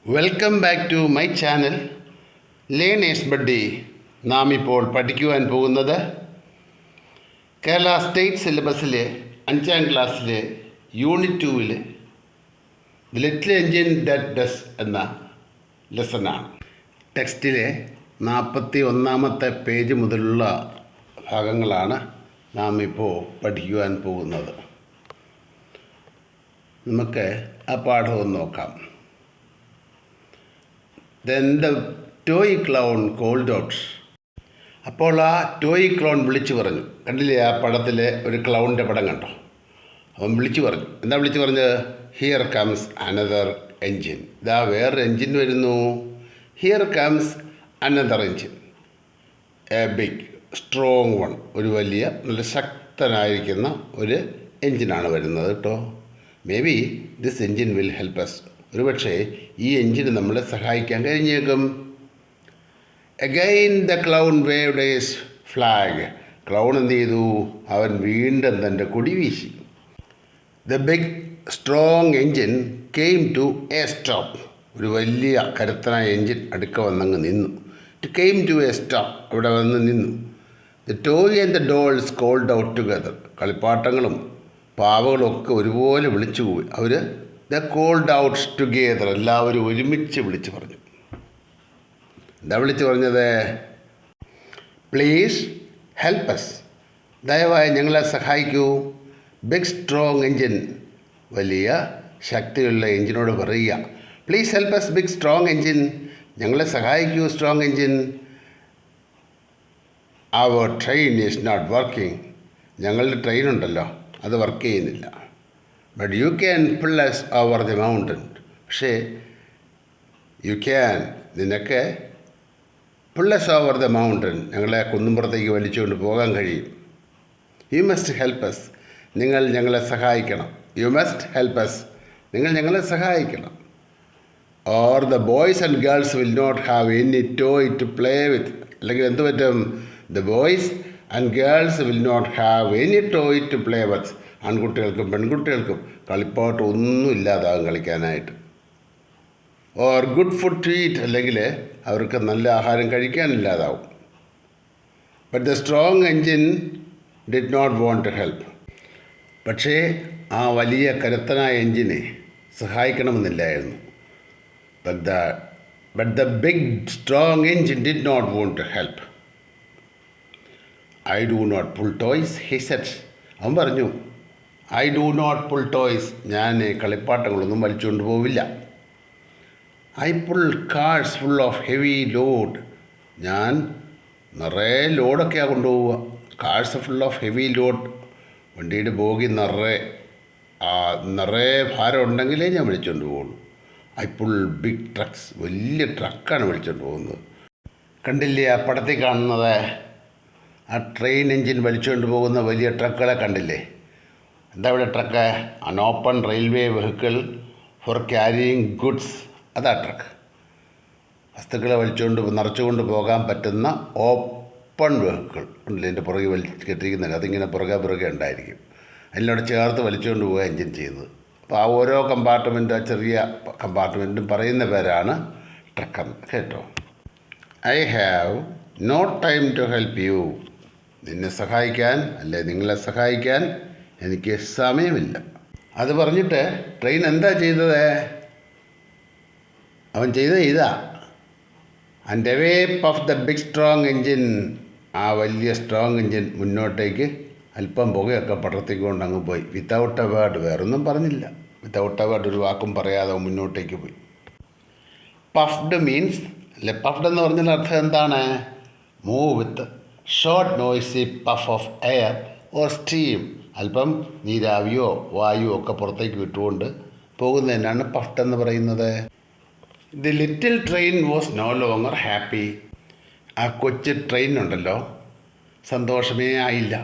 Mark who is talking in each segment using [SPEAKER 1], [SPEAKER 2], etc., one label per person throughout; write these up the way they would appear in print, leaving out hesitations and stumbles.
[SPEAKER 1] Welcome back to my channel learners buddy. നാം ഇപ്പോൾ പഠിക്കുവാൻ പോകുന്നത് കേരള സ്റ്റേറ്റ് സിലബസിലെ 5ാം ക്ലാസ്സിലെ യൂണിറ്റ് 2-ലെ the little engine that does എന്ന ലെസണാണ്. ടെക്സ്റ്റിലെ 41-ാമത്തെ പേജ് മുതലുള്ള ഭാഗങ്ങളാണ് നാം ഇപ്പോൾ പഠിക്കുവാൻ പോകുന്നത്. നമുക്ക് ആ പാഠം നോക്കാം. Then the toy clown called out. അപ്പോൾ ആ ടോയ് ക്ലൗൺ വിളിച്ചു പറഞ്ഞു. കണ്ടില്ലേ, ആ പടത്തിലെ ഒരു ക്ലൗണിൻ്റെ പടം കണ്ടോ? അവൻ വിളിച്ചു പറഞ്ഞു. എന്താ വിളിച്ചു പറഞ്ഞത്? Here comes another engine. ഇതാ വേറൊരു എൻജിൻ വരുന്നു. Here comes another engine, a big strong one. ഒരു വലിയ നല്ല ശക്തനായിരിക്കുന്ന ഒരു എൻജിനാണ് വരുന്നത് കേട്ടോ. May B this engine will help us. ഒരുപക്ഷെ ഈ എൻജിന് നമ്മളെ സഹായിക്കാൻ കഴിഞ്ഞേക്കും. Again the clown waved his flag. Clown എന്ത് ചെയ്തു? അവൻ വീണ്ടും തൻ്റെ കൊടി വീശി. The big strong engine came to a stop. ഒരു വലിയ കരുത്തനായ എൻജിൻ അടുക്ക വന്നങ്ങ് നിന്നു. It came to a stop. അവിടെ വന്ന് നിന്നു. The toy and the dolls called out together. കളിപ്പാട്ടങ്ങളും പാവകളും ഒക്കെ ഒരുപോലെ വിളിച്ചു പോയി. അവർ ദ കോൾഡ് ഔട്ട് ടുഗെദർ. എല്ലാവരും ഒരുമിച്ച് വിളിച്ച് പറഞ്ഞു. എന്താ വിളിച്ച് പറഞ്ഞത്? Please help us. ദയവായി ഞങ്ങളെ സഹായിക്കൂ. ബിഗ് സ്ട്രോങ് എൻജിൻ, വലിയ ശക്തിയുള്ള എൻജിനോട് പറയുക. Please help us big strong engine. ഞങ്ങളെ സഹായിക്കൂ strong engine. Our train is not working. ഞങ്ങളുടെ ട്രെയിൻ ഉണ്ടല്ലോ, അത് വർക്ക് ചെയ്യുന്നില്ല. But you can pull us over the mountain. പക്ഷേ യു ക്യാൻ, നിനക്ക് pull us over the mountain, ഞങ്ങളെ കുന്നുംപുറത്തേക്ക് വലിച്ചുകൊണ്ട് പോകാൻ കഴിയും. You must help us. നിങ്ങൾ ഞങ്ങളെ സഹായിക്കണം. You must help us. നിങ്ങൾ ഞങ്ങളെ സഹായിക്കണം. Or the boys and girls will not have any toy to play with. അല്ലെങ്കിൽ എന്ത് പറ്റും? The boys and girls will not have any toy to play with. ആൺകുട്ടികൾക്കും പെൺകുട്ടികൾക്കും കളിപ്പാട്ടം ഒന്നും ഇല്ലാതാകും കളിക്കാനായിട്ട്. Or good food to eat. അല്ലെങ്കിൽ അവർക്ക് നല്ല ആഹാരം കഴിക്കാനില്ലാതാവും. But the strong engine did not want to help. പക്ഷേ ആ വലിയ കരുത്തനായ എൻജിനെ സഹായിക്കണമെന്നില്ലായിരുന്നു. But the big strong engine did not want to help. I do not pull toys he said. അവൻ പറഞ്ഞു, I do not pull toys. ഞാൻ കളിപ്പാട്ടങ്ങളൊന്നും വലിച്ചുകൊണ്ട് പോവില്ല. I pull cars full of heavy load. ഞാൻ നിറയെ ലോഡൊക്കെയാണ് കൊണ്ടുപോവുക. Cars full of heavy load. വണ്ടിയുടെ ബോഗി നിറയെ ഭാരം ഉണ്ടെങ്കിലേ ഞാൻ വിളിച്ചുകൊണ്ട് പോകുള്ളൂ. I pull big trucks. വലിയ ട്രക്കാണ് വിളിച്ചുകൊണ്ട് പോകുന്നത്. കണ്ടില്ലേ ആ പടത്തിൽ കാണുന്നത്? ആ ട്രെയിൻ എൻജിൻ വലിച്ചുകൊണ്ട് പോകുന്ന വലിയ ട്രക്കുകളെ കണ്ടില്ലേ? എന്താ ഇവിടെ ട്രക്ക്? അൻ open railway vehicle for carrying goods. അതാ ട്രക്ക്. വസ്തുക്കളെ നിറച്ചുകൊണ്ട് പോകാൻ പറ്റുന്ന ഓപ്പൺ വെഹിക്കിൾ ഉണ്ടല്ലോ. എൻ്റെ പുറകെ കെട്ടിയിരിക്കുന്നില്ല, അതിങ്ങനെ പുറകെ ഉണ്ടായിരിക്കും. അതിനോട് ചേർത്ത് വലിച്ചുകൊണ്ട് പോവുക എൻജിൻ ചെയ്യുന്നത്. അപ്പോൾ ആ ഓരോ കമ്പാർട്ട്മെൻറ്റും, ആ ചെറിയ കമ്പാർട്ട്മെൻറ്റും പറയുന്ന പേരാണ് ട്രക്കെന്ന് കേട്ടോ. I have no time to help you. നിന്നെ സഹായിക്കാൻ, അല്ലെ നിങ്ങളെ സഹായിക്കാൻ എനിക്ക് സമയമില്ല. അത് പറഞ്ഞിട്ട് ട്രെയിൻ എന്താ ചെയ്തത്? അവൻ ഇതാ. And away puff the big strong engine. ആ വലിയ സ്ട്രോങ് എൻജിൻ മുന്നോട്ടേക്ക് അല്പം പുകയൊക്കെ പടർത്തിക്കൊണ്ട് അങ്ങ് പോയി. Without A word. വേറൊന്നും പറഞ്ഞില്ല. വിത്തൗട്ട് എ വേർഡ്, ഒരു വാക്കും പറയാതെ മുന്നോട്ടേക്ക് പോയി. പഫ്ഡ് മീൻസ്, അല്ലെ പഫ്ഡ് എന്ന് പറഞ്ഞാൽ അർത്ഥം എന്താണ്? Move with short noisy puff of air or steam. അല്പം നീരാവിയോ വായുവോ ഒക്കെ പുറത്തേക്ക് വിട്ടുകൊണ്ട് പോകുന്നതിനാണ് പഫ്ഡ് എന്ന് പറയുന്നത്. The little train was no longer happy. ആ കൊച്ചു ട്രെയിൻ ഉണ്ടല്ലോ, സന്തോഷമേ ആയില്ല.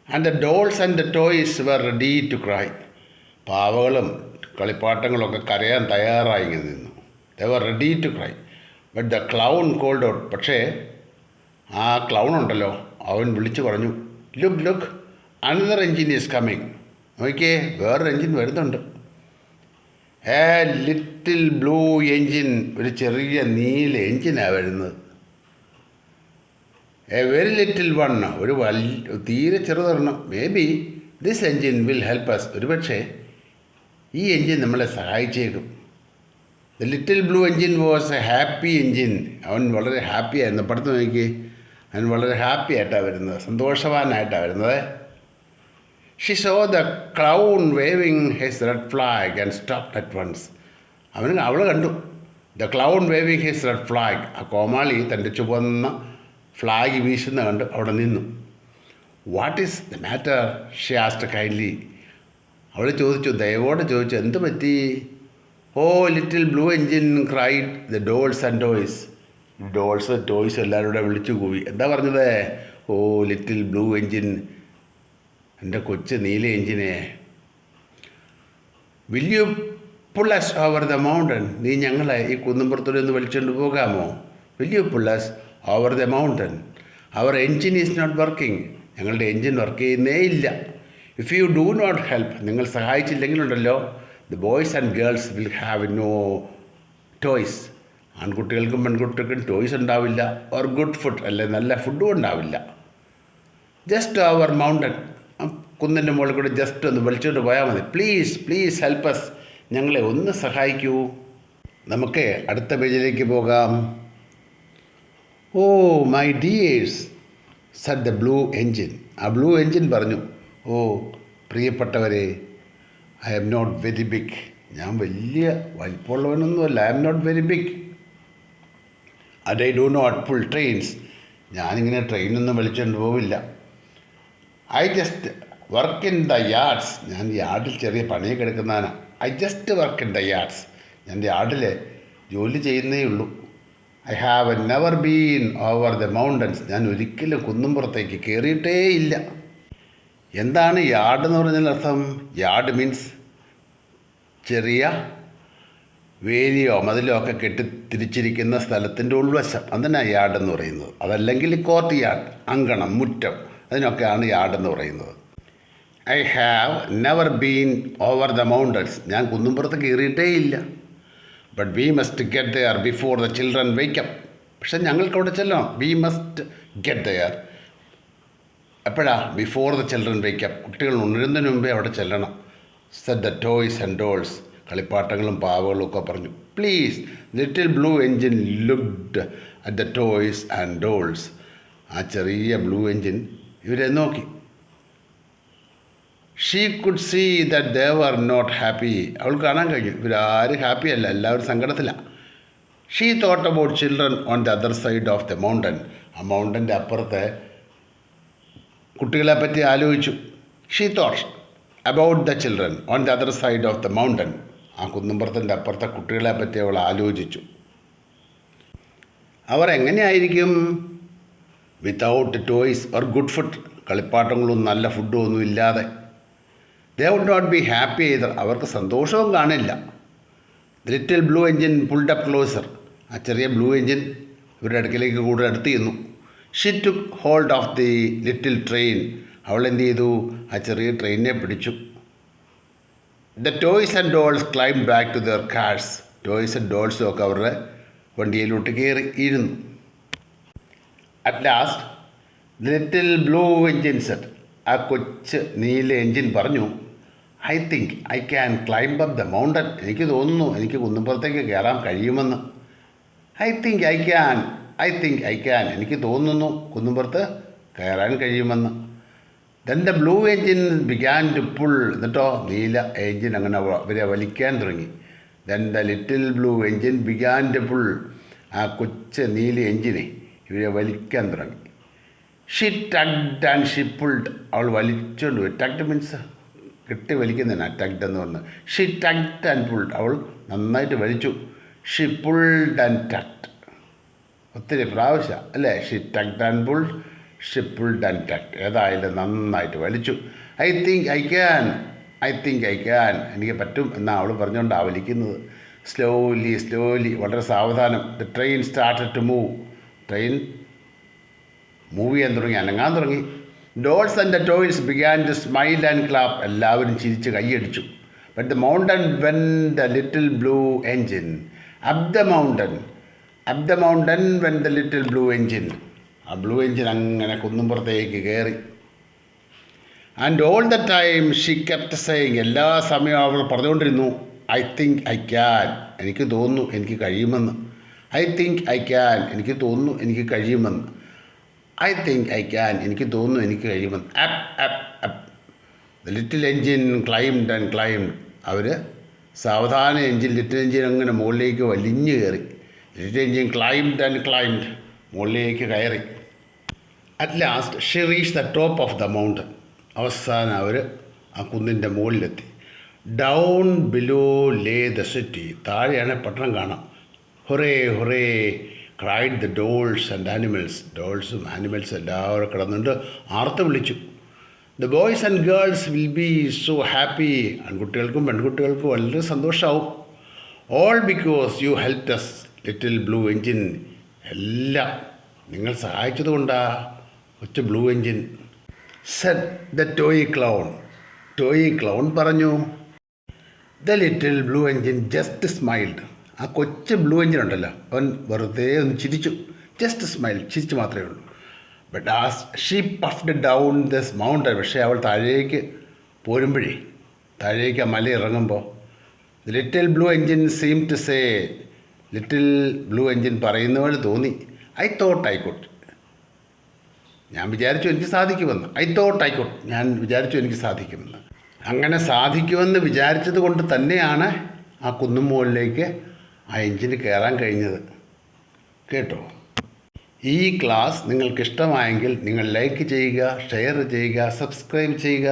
[SPEAKER 1] And the dolls and the toys were ready to cry. പാവകളും കളിപ്പാട്ടങ്ങളൊക്കെ കരയാൻ തയ്യാറായി ഇങ്ങനെ നിന്നു. They were ready to cry. But the clown called out. പക്ഷേ ആ ക്ലൗൺ ഉണ്ടല്ലോ, അവൻ വിളിച്ചു പറഞ്ഞു, look another engine is coming. നോക്കിയേ, വേറൊരു എൻജിൻ വരുന്നുണ്ട്. എ ലിറ്റിൽ ബ്ലൂ എൻജിൻ, ഒരു ചെറിയ നീല എൻജിനാണ് വരുന്നത്. എ വെരി ലിറ്റിൽ വൺ, ഒരു തീരെ ചെറുതൊരെണ്ണം. May be this engine will help us, ഒരു പക്ഷേ ഈ എൻജിൻ നമ്മളെ സഹായിച്ചേക്കും. The little blue engine was a happy engine. അവൻ വളരെ ഹാപ്പി ആയിരുന്നു. പഠിത്തം നോക്കി, അവൻ വളരെ ഹാപ്പി ആയിട്ടാണ് വരുന്നത്, സന്തോഷവാനായിട്ടാണ് വരുന്നത്. She saw the clown waving his red flag and stopped at once. അവൾ കണ്ടു the clown waving his red flag. ആ കോമാളി തൻ്റെ ചുവന്ന ഫ്ലാഗ് വീശുന്ന കണ്ട് അവിടെ നിന്നു. What is the matter, she asked kindly. അവൾ ചോദിച്ചു, ദയവോടെ ചോദിച്ചു, എന്ത് പറ്റി? Oh little blue engine cried the dolls and toys. Toys എല്ലാവരും കൂടെ വിളിച്ചു കൂവി. എന്താ പറഞ്ഞത്? ഓ ലിറ്റിൽ ബ്ലൂ എൻജിൻ, എൻ്റെ കൊച്ചു നീല എൻജിനെ, will you pull us over the mountain. നീ ഞങ്ങളെ ഈ കുന്നുംപുറത്തൂടെ ഒന്ന് വലിച്ചുകൊണ്ട് പോകാമോ? Will you pull us over the mountain. Our engine is not working. ഞങ്ങളുടെ എൻജിൻ വർക്ക് ചെയ്യുന്നേ ഇല്ല. If you do not help, നിങ്ങൾ സഹായിച്ചില്ലെങ്കിലുണ്ടല്ലോ, the boys and girls will have no toys. ആൺകുട്ടികൾക്കും പെൺകുട്ടികൾക്കും ടോയ്സ് ഉണ്ടാവില്ല. ഓർ ഗുഡ് ഫുഡ്, അല്ലെ നല്ല ഫുഡും ഉണ്ടാവില്ല. ജസ്റ്റ് ഓവർ മൗണ്ടൻ, കുന്നിൻ്റെ മുകളിൽ കൂടെ ജസ്റ്റ് ഒന്ന് വലിച്ചുകൊണ്ട് പോയാൽ മതി. പ്ലീസ് പ്ലീസ് ഹെൽപ്പ് അസ്, ഞങ്ങളെ ഒന്ന് സഹായിക്കൂ. നമുക്ക് അടുത്ത പേജിലേക്ക് പോകാം. Oh my dears said the blue engine. ആ ബ്ലൂ എൻജിൻ പറഞ്ഞു, ഓ പ്രിയപ്പെട്ടവരെ, I am not very big. ഞാൻ വലിയ വലിപ്പമുള്ളവനൊന്നുമല്ല. I am not very big and I do not pull trains. ഞാനിങ്ങനെ ട്രെയിനൊന്നും വലിച്ചുകൊണ്ട് പോവില്ല. I just work in the yards. ഞാൻ യാർഡിൽ ചെറിയ പണിയൊക്കെ എടുക്കുന്നതാണ്. I just work in the yards. ഞാൻ യാർഡിൽ ജോലി ചെയ്യുന്നേ ഉള്ളൂ. I have never been over the mountains. ഞാൻ ഒരിക്കലും കുന്നുംപുറത്തേക്ക് കയറിയിട്ടേ ഇല്ല. എന്താണ് യാർഡ് എന്ന് പറഞ്ഞാൽ അർത്ഥം? യാർഡ് മീൻസ് ചെറിയ വേലിയോ മതിലോ ഒക്കെ കെട്ടി തിരിച്ചിരിക്കുന്ന സ്ഥലത്തിൻ്റെ ഉൾവശം, അതിനാണ് യാർഡ് എന്ന് പറയുന്നത്. അതല്ലെങ്കിൽ കോർട്ട് യാർഡ്, അങ്കണം, മുറ്റം, അതിനൊക്കെയാണ് യാർഡ് എന്ന് പറയുന്നത്. I have never been over the mountains. ഞാൻ കുന്നുംപുറത്ത് കയറിയിട്ടേ ഇല്ല. But we must get there before the children wake up. പക്ഷെ ഞങ്ങൾക്ക് അവിടെ ചെല്ലണം. We must get there. എപ്പോഴാ? Before the children wake up. കുട്ടികൾ ഉണരുന്നതിന് മുമ്പേ അവിടെ ചെല്ലണം. Said the toys and dolls. കളിപ്പാട്ടങ്ങളും പാവകളും ഒക്കെ പറഞ്ഞു. Please. Little blue engine looked at the toys and dolls. ആ ചെറിയ ബ്ലൂ എൻജിൻ ഇവരെ നോക്കി. She could see that they were not happy. അവൾക്ക് കാണാൻ കഴിഞ്ഞു ഇവരാരും ഹാപ്പി അല്ല, എല്ലാവരും സങ്കടത്തിലാണ്. She thought about children on the other side of the mountain. ആ മൗണ്ടൻ്റെ അപ്പുറത്തെ കുട്ടികളെ പറ്റി ആലോചിച്ചു. She thought about the children on the other side of the mountain. ആ കുന്നുംപുറത്തിൻ്റെ അപ്പുറത്തെ കുട്ടികളെ പറ്റി അവൾ ആലോചിച്ചു. അവർ എങ്ങനെയായിരിക്കും? Without toys or good food. കളിപ്പാട്ടങ്ങളും നല്ല ഫുഡും ഒന്നും ഇല്ലാതെ. They would not be happy either. അവർക്ക് സന്തോഷവും കാണില്ല. The little blue engine pulled up closer. ആ ചെറിയ ബ്ലൂ എൻജിൻ ഇവരുടെ അടുക്കിലേക്ക് കൂടുതൽ അടുത്ത് ചെന്നു. She took hold of the little train. അവൾ എന്ത് ചെയ്തു? ആ ചെറിയ ട്രെയിനിനെ പിടിച്ചു. The toys and dolls climb back to their cars. Toys and ഡോൾസും ഒക്കെ അവരുടെ വണ്ടിയിലോട്ട് കയറി ഇരുന്നു. At last the little blue engine said. ആ കൊച്ച് നീല എൻജിൻ പറഞ്ഞു, I think I can climb up the mountain. എനിക്ക് തോന്നുന്നു എനിക്ക് കുന്നുംപുറത്തേക്ക് കയറാൻ കഴിയുമെന്ന്. I think I can. എനിക്ക് തോന്നുന്നു കുന്നുംപുറത്ത് കയറാൻ കഴിയുമെന്ന്. Then the blue engine began to pull. എന്നിട്ടോ നീല എൻജിൻ അങ്ങനെ അവരെ വലിക്കാൻ തുടങ്ങി. Then the little blue engine began to pull. ആ കൊച്ചു നീല എൻജിനെ ഇവരെ വലിക്കാൻ തുടങ്ങി. She tugged and she pulled. അവൾ വലിച്ചുകൊണ്ട് പോയി. ടഗ്ഡ് മീൻസ് കെട്ടി വലിക്കുന്നതിനാണ് ടഗ്ഡ് എന്ന് പറഞ്ഞത്. She tugged and pulled. അവൾ നന്നായിട്ട് വലിച്ചു. She pulled and tugged. ഒത്തിരി പ്രാവശ്യം അല്ലേ? She tugged and pulled, she pulled and tugged. ഏതായാലും നന്നായിട്ട് വലിച്ചു. I think I can. എനിക്ക് പറ്റും എന്നാണ് അവൾ പറഞ്ഞുകൊണ്ടാണ് വലിക്കുന്നത്. സ്ലോലി വളരെ സാവധാനം. The train started to move. Train move ചെയ്യാൻ തുടങ്ങി, അനങ്ങാൻ തുടങ്ങി. Dolls and the toys began to smile and clap. എല്ലാവരും ചിരിച്ച് കൈയടിച്ചു. But the mountain went the little blue engine. Up the mountain. Up the mountain went the little blue engine. ആ blue engine അങ്ങനെ കുന്നുംപുറത്തേക്ക് കയറി. And all the time she kept saying, എല്ലാ സമയവും അവൾ പറഞ്ഞുകൊണ്ടിരുന്നു, ഐ തിങ്ക് ഐ ക്യാൻ, എനിക്ക് തോന്നുന്നു എനിക്ക് കഴിയുമെന്ന്. ഐ തിങ്ക് ഐ ക്യാൻ, എനിക്ക് തോന്നുന്നു എനിക്ക് കഴിയുമെന്ന്. ഐ തിങ്ക് ഐ ക്യാൻ, എനിക്ക് തോന്നുന്നു എനിക്ക് കഴിയുമെന്ന്. Up up up the little engine climbed and climbed. അവർ സാവധാന എൻജിൻ, ലിറ്റിൽ എൻജിൻ അങ്ങനെ മുകളിലേക്ക് വലിഞ്ഞു കയറി. Little engine climbed and climbed, മുകളിലേക്ക് കയറി. At last she reach the top of the mountain. അവസാനം അവർ ആ കുന്നിൻ്റെ മുകളിലെത്തി. Down below lay the city, താഴെയാണ് പട്ടണം കാണാം. Hooray hooray cried the dolls and animals, ഡോൾസും ആനിമൽസും എല്ലാവരും കിടന്നുകൊണ്ട് ആർത്ത് വിളിച്ചു. The boys and girls will B so happy, ആൺകുട്ടികൾക്കും പെൺകുട്ടികൾക്കും വളരെ സന്തോഷമാവും. All because you helped us little blue engine, എല്ലാം നിങ്ങൾ സഹായിച്ചത് കൊണ്ടാ ഒറ്റ blue engine. Said the toy clown, toy clown പറഞ്ഞു. The little blue engine just smiled, ആ കൊച്ചു ബ്ലൂ എൻജിൻ ഉണ്ടല്ലോ, അവൻ വെറുതെ ഒന്ന് ചിരിച്ചു. ജസ്റ്റ് സ്മൈൽ, ചിരിച്ചു മാത്രമേ ഉള്ളൂ. But as she puffed down this mountain, പക്ഷേ അവൾ താഴേക്ക് പോരുമ്പോഴേ, താഴേക്ക് ആ മല ഇറങ്ങുമ്പോൾ, the little blue engine seem to say, little blue engine പറയുന്ന പോലെ തോന്നി, ഐ തോട്ട് ഐ കുഡ്, ഞാൻ വിചാരിച്ചു എനിക്ക് സാധിക്കുമെന്ന്. ഐ തോട്ട് ഐ കുഡ്, ഞാൻ വിചാരിച്ചു എനിക്ക് സാധിക്കുമെന്ന്. അങ്ങനെ സാധിക്കുമെന്ന് വിചാരിച്ചത് കൊണ്ട് തന്നെയാണ് ആ കുന്നും മുകളിലേക്ക് ആ എഞ്ചിന് കയറാൻ കഴിഞ്ഞത്. കേട്ടോ? ഈ ക്ലാസ് നിങ്ങൾക്കിഷ്ടമായെങ്കിൽ നിങ്ങൾ ലൈക്ക് ചെയ്യുക, ഷെയർ ചെയ്യുക, സബ്സ്ക്രൈബ് ചെയ്യുക.